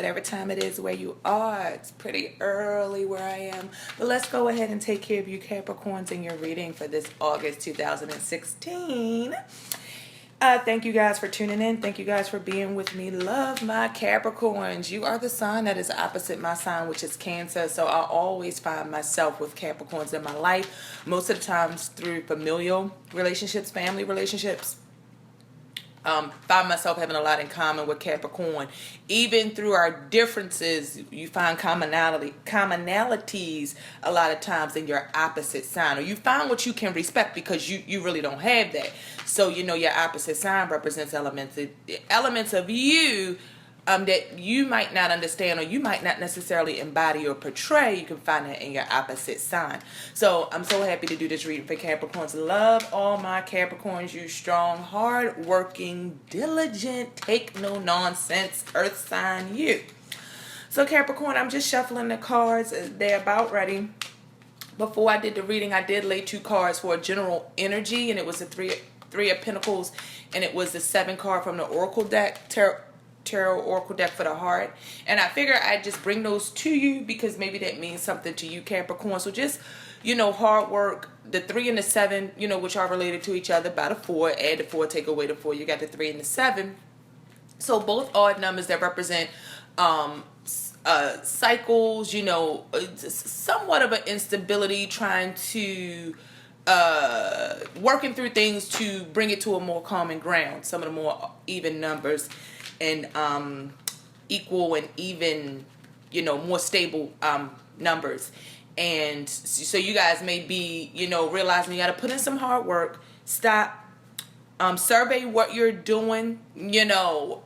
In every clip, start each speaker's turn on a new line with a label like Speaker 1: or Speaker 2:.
Speaker 1: whatever time it is where you are. It's pretty early where I am. But let's go ahead and take care of you Capricorns in your reading for this August 2016. Thank you guys for tuning in. Thank you guys for being with me. Love my Capricorns. You are the sign that is opposite my sign, which is Cancer. So I always find myself with Capricorns in my life. Most of the times through familial relationships, family relationships. Find myself having a lot in common with Capricorn. Even through our differences, you find commonalities a lot of times in your opposite sign. Or you find what you can respect because you really don't have that. So, your opposite sign represents elements of you that you might not understand or you might not necessarily embody or portray. You can find that in your opposite sign. So I'm so happy to do this reading for Capricorns. Love all my Capricorns. You strong, hard-working, diligent, take no nonsense earth sign you. So Capricorn, I'm just shuffling the cards. They're about ready. Before I did the reading, I did lay 2 cards for a general energy, and it was the three of Pentacles, and it was the 7 card from the Oracle deck, Tarot Oracle deck for the heart. And I figure I'd just bring those to you because maybe that means something to you Capricorn. So just, hard work, the 3 and the 7, which are related to each other by the 4. Add the 4, take away the 4. You got the 3 and the 7. So both odd numbers that represent cycles, somewhat of an instability, trying to working through things to bring it to a more common ground. Some of the more even numbers and equal and even, more stable numbers. And so you guys may be, realizing you got to put in some hard work. Stop. Survey what you're doing.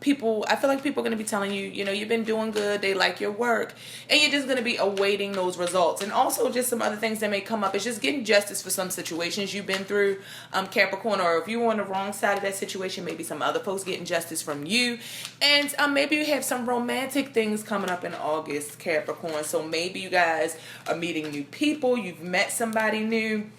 Speaker 1: People, I feel like people are going to be telling you, you've been doing good. They like your work. And you're just going to be awaiting those results. And also just some other things that may come up. It's just getting justice for some situations you've been through, Capricorn. Or if you were on the wrong side of that situation, maybe some other folks getting justice from you. And maybe you have some romantic things coming up in August, Capricorn. So maybe you guys are meeting new people. You've met somebody new.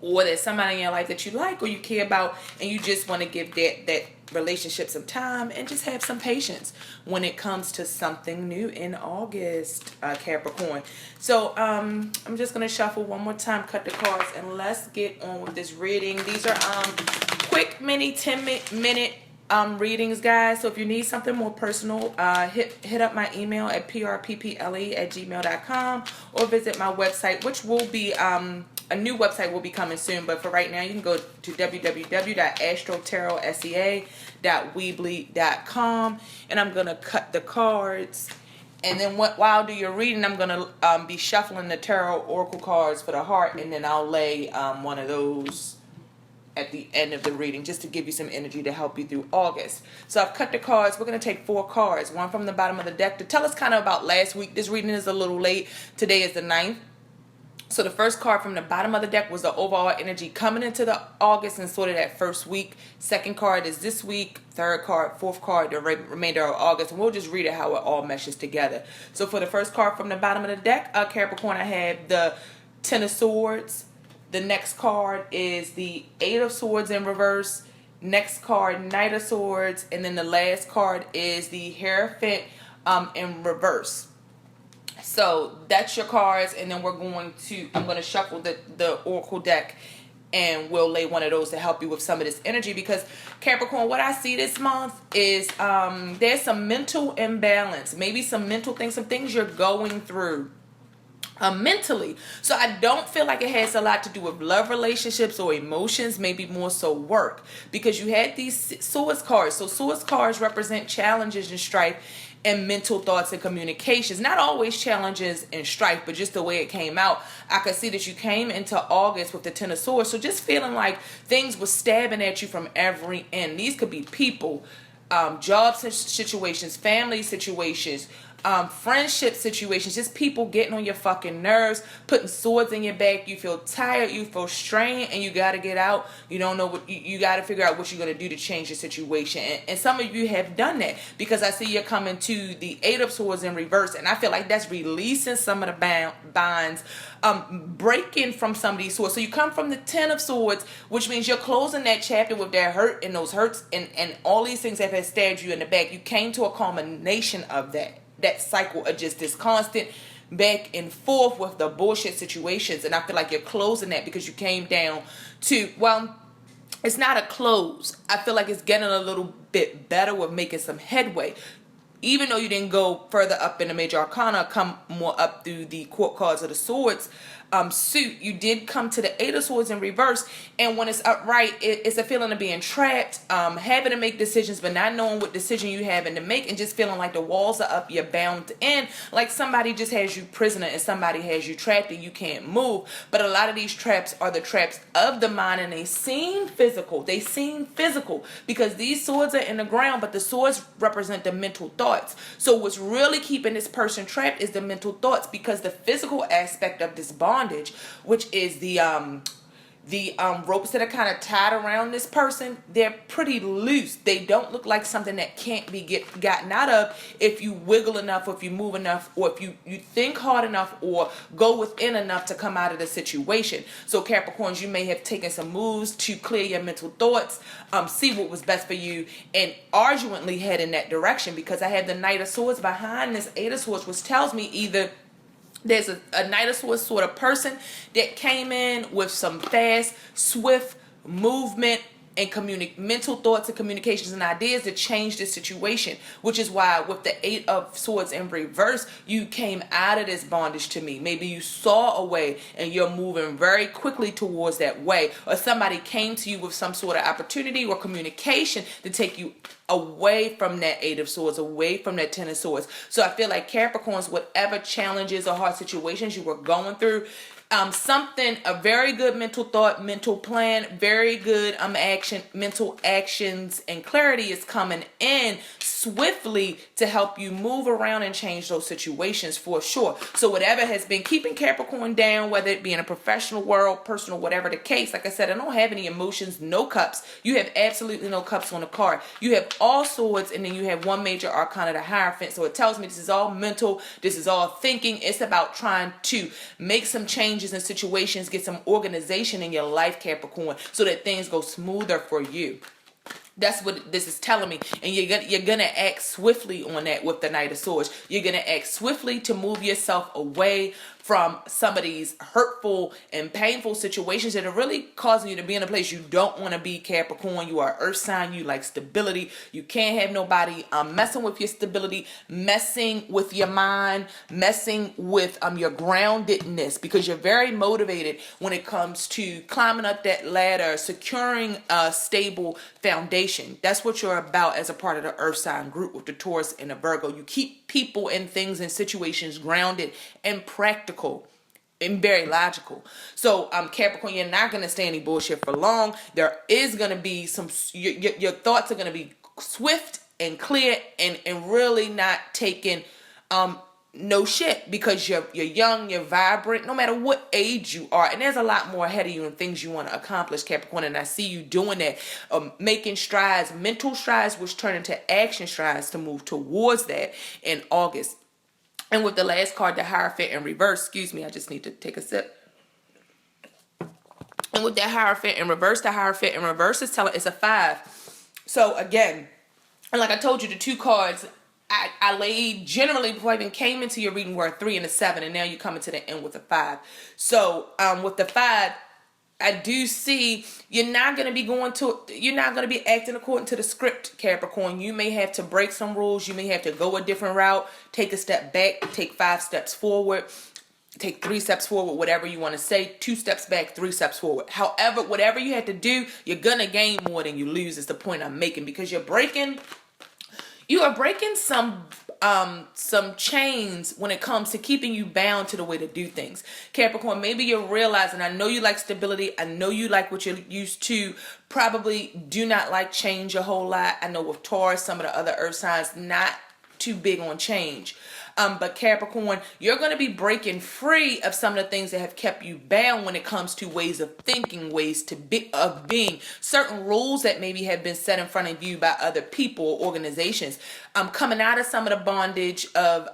Speaker 1: Or there's somebody in your life that you like or you care about, and you just want to give that relationship some time and just have some patience when it comes to something new in August, Capricorn. So I'm just going to shuffle one more time, cut the cards, and let's get on with this reading. These are quick mini 10-minute readings, guys. So if you need something more personal, hit up my email at prpple@gmail.com or visit my website, which will be a new website will be coming soon, but for right now you can go to www.astrotarotsea.weebly.com, and I'm gonna cut the cards, and then while I do your reading, I'm gonna be shuffling the tarot oracle cards for the heart, and then I'll lay one of those at the end of the reading just to give you some energy to help you through August. So I've cut the cards. We're going to take 4 cards, one from the bottom of the deck to tell us kind of about last week. This reading is a little late. Today is the 9th. So the first card from the bottom of the deck was the overall energy coming into the August and sort of that first week. Second card is this week. Third card, fourth card, the remainder of August. And we'll just read it how it all meshes together. So for the first card from the bottom of the deck, Capricorn, I have the 10 of Swords. The next card is the 8 of Swords in reverse. Next card, Knight of Swords. And then the last card is the Hierophant in reverse. So that's your cards, and then I'm going to shuffle the Oracle deck, and we'll lay one of those to help you with some of this energy. Because Capricorn, what I see this month is there's some mental imbalance, maybe some mental things, some things you're going through mentally. So I don't feel like it has a lot to do with love relationships or emotions, maybe more so work, because you had these Swords cards. So Swords cards represent challenges and strife and mental thoughts and communications. Not always challenges and strife, but just the way it came out. I could see that you came into August with the 10 of Swords. So just feeling like things were stabbing at you from every end. These could be people, job situations, family situations, friendship situations, just people getting on your fucking nerves, putting swords in your back. You feel tired, you feel strained, and you got to get out. You don't know what you got to figure out what you're going to do to change the situation. And some of you have done that, because I see you're coming to the 8 of Swords in reverse, and I feel like that's releasing some of the binds, breaking from some of these swords. So you come from the 10 of Swords, which means you're closing that chapter with that hurt and those hurts and all these things that have stabbed you in the back. You came to a culmination of that. that cycle of just this constant back and forth with the bullshit situations. And I feel like you're closing that because you came down to, well, it's not a close. I feel like it's getting a little bit better with making some headway. Even though you didn't go further up in the major arcana, come more up through the court cards of the swords suit, you did come to the Eight of Swords in reverse. And when it's upright, it's a feeling of being trapped, having to make decisions, but not knowing what decision you having to make, and just feeling like the walls are up, you're bound in, like somebody just has you prisoner and somebody has you trapped and you can't move. But a lot of these traps are the traps of the mind, and they seem physical. They seem physical because these swords are in the ground, but the swords represent the mental thoughts. So what's really keeping this person trapped is the mental thoughts, because the physical aspect of this bondage, which is the ropes that are kind of tied around this person, they're pretty loose. They don't look like something that can't be gotten out of if you wiggle enough, or if you move enough, or if you think hard enough, or go within enough to come out of the situation. So Capricorns, you may have taken some moves to clear your mental thoughts, see what was best for you, and arduously head in that direction, because I have the Knight of Swords behind this Eight of Swords, which tells me either there's a Knight of Swords sort of person that came in with some fast, swift movement and mental thoughts and communications and ideas to change the situation, which is why with the Eight of Swords in reverse, you came out of this bondage to me. Maybe you saw a way and you're moving very quickly towards that way, or somebody came to you with some sort of opportunity or communication to take you away from that Eight of Swords, away from that Ten of Swords. So I feel like Capricorns, whatever challenges or hard situations you were going through, a very good mental thought, mental plan, very good mental actions and clarity is coming in swiftly to help you move around and change those situations for sure. So whatever has been keeping Capricorn down, whether it be in a professional world, personal, whatever the case, like I said, I don't have any emotions, no cups. You have absolutely no cups on the card. You have all swords, and then you have one major arcana, the Hierophant. So it tells me this is all mental, this is all thinking. It's about trying to make some changes in situations, get some organization in your life, Capricorn, so that things go smoother for you. That's what this is telling me. And you're gonna act swiftly on that with the Knight of Swords. You're gonna act swiftly to move yourself away from some of these hurtful and painful situations that are really causing you to be in a place you don't want to be, Capricorn. You are an earth sign. You like stability. You can't have nobody messing with your stability, messing with your mind, messing with your groundedness, because you're very motivated when it comes to climbing up that ladder, securing a stable foundation. That's what you're about as a part of the earth sign group with the Taurus and the Virgo. You keep people and things and situations grounded and practical and very logical. So Capricorn, you're not going to stay any bullshit for long. There is going to be some, your thoughts are going to be swift and clear and really not taking no shit, because you're young, you're vibrant, no matter what age you are. And there's a lot more ahead of you and things you want to accomplish, Capricorn. And I see you doing that, making strides, mental strides, which turn into action strides to move towards that in August. And with the last card, the Hierophant in reverse, excuse me, I just need to take a sip. And with that Hierophant in reverse, the Hierophant in reverse is telling it's a 5. So again, and like I told you, the two cards I laid generally before I even came into your reading were a 3 and a 7, and now you're coming to the end with a 5. So with the 5, I do see you're not going to be acting according to the script, Capricorn. You may have to break some rules. You may have to go a different route, take a step back, take 5 steps forward, take 3 steps forward, whatever you want to say, 2 steps back, 3 steps forward. However, whatever you have to do, you're going to gain more than you lose is the point I'm making, because you are breaking some chains when it comes to keeping you bound to the way to do things. Capricorn, maybe you're realizing, I know you like stability. I know you like what you're used to. Probably do not like change a whole lot. I know with Taurus, some of the other earth signs, not too big on change. But Capricorn, you're going to be breaking free of some of the things that have kept you bound when it comes to ways of thinking, ways of being, certain rules that maybe have been set in front of you by other people or organizations. Coming out of some of the bondage of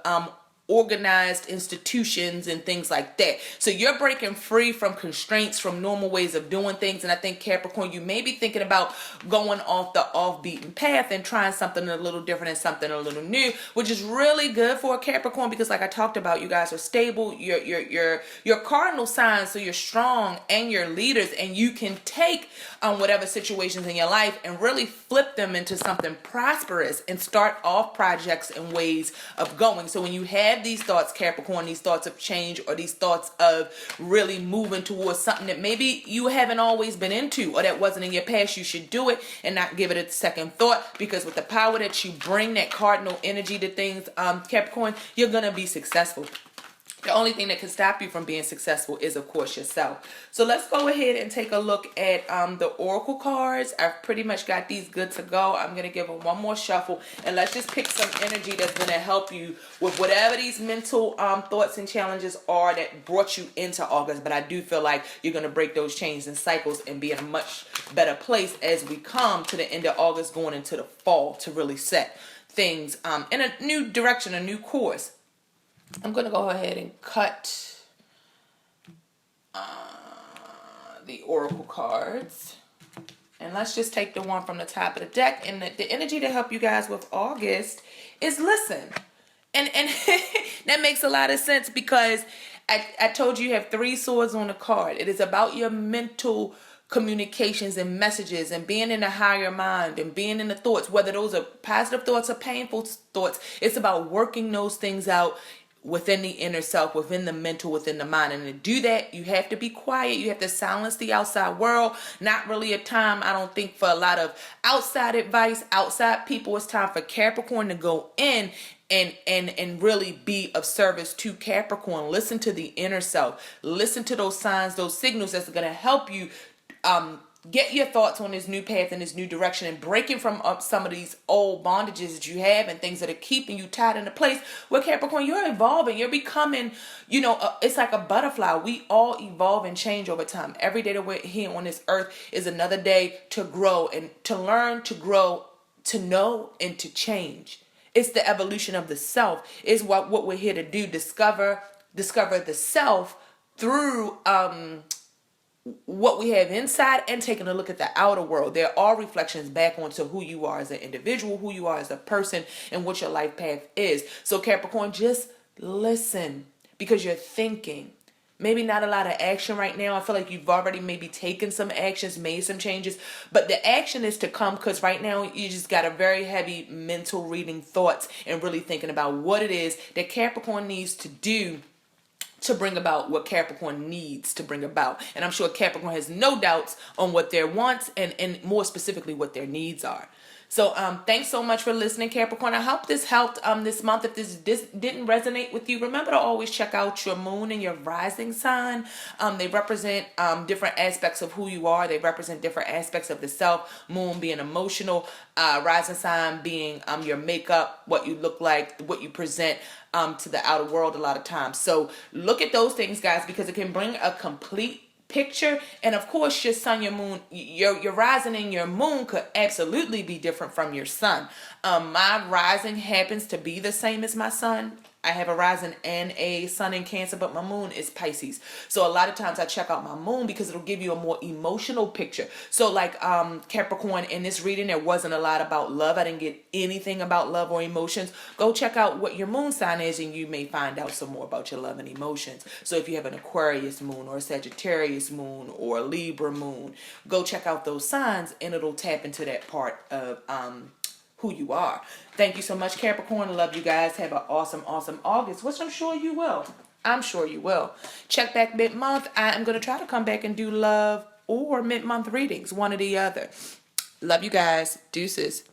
Speaker 1: organized institutions and things like that. So you're breaking free from constraints, from normal ways of doing things. And I think Capricorn, you may be thinking about going off the off-beaten path and trying something a little different and something a little new, which is really good for a Capricorn because, like I talked about, you guys are stable. You're cardinal signs, so you're strong and you're leaders, and you can take whatever situations in your life and really flip them into something prosperous and start off projects and ways of going. So when you have these thoughts, Capricorn, these thoughts of change or these thoughts of really moving towards something that maybe you haven't always been into or that wasn't in your past, you should do it and not give it a second thought, because with the power that you bring, that cardinal energy to things, Capricorn, you're going to be successful. The only thing that can stop you from being successful is, of course, yourself. So let's go ahead and take a look at the Oracle cards. I've pretty much got these good to go. I'm going to give them one more shuffle. And let's just pick some energy that's going to help you with whatever these mental thoughts and challenges are that brought you into August. But I do feel like you're going to break those chains and cycles and be in a much better place as we come to the end of August, going into the fall, to really set things in a new direction, a new course. I'm going to go ahead and cut the Oracle cards. And let's just take the one from the top of the deck. And the energy to help you guys with August is listen. And that makes a lot of sense, because I told you have 3 swords on the card. It is about your mental communications and messages and being in the higher mind and being in the thoughts, whether those are positive thoughts or painful thoughts. It's about working those things out within the inner self, within the mental, within the mind. And to do that, you have to be quiet. You have to silence the outside world. Not really a time, I don't think, for a lot of outside advice, outside people. It's time for Capricorn to go in and really be of service to Capricorn. Listen to the inner self. Listen to those signs, those signals that's going to help you get your thoughts on this new path and this new direction, and breaking from up some of these old bondages that you have and things that are keeping you tied into place. Where Capricorn, you're evolving, you're becoming, it's like a butterfly. We all evolve and change over time. Every day that we're here on this earth is another day to grow and to learn, to grow, to know, and to change. It's the evolution of the self. Is what we're here to do. Discover the self through what we have inside and taking a look at the outer world. There are reflections back onto who you are as an individual, who you are as a person, and what your life path is. So Capricorn, just listen, because you're thinking. Maybe not a lot of action right now. I feel like you've already maybe taken some actions, made some changes, but the action is to come, because right now you just got a very heavy mental reading thoughts and really thinking about what it is that Capricorn needs to do to bring about what Capricorn needs to bring about. And I'm sure Capricorn has no doubts on what their wants and more specifically what their needs are. So thanks so much for listening, Capricorn. I hope this helped this month. If this didn't resonate with you, remember to always check out your moon and your rising sign. They represent different aspects of who you are. They represent different aspects of the self. Moon being emotional, rising sign being your makeup, what you look like, what you present to the outer world a lot of times. So look at those things, guys, because it can bring a complete picture. And of course, your sun, your moon, your rising and your moon could absolutely be different from your sun. My rising happens to be the same as my sun. I have a rising and a sun in Cancer, but my moon is Pisces. So a lot of times I check out my moon because it'll give you a more emotional picture. So like Capricorn, in this reading, there wasn't a lot about love. I didn't get anything about love or emotions. Go check out what your moon sign is, and you may find out some more about your love and emotions. So if you have an Aquarius moon or a Sagittarius moon or a Libra moon, go check out those signs, and it'll tap into that part of who you are. Thank you so much, Capricorn. Love you guys. Have an awesome August, which I'm sure you will. I'm sure you will. Check back mid-month. I am going to try to come back and do love or mid-month readings, one or the other. Love you guys. Deuces.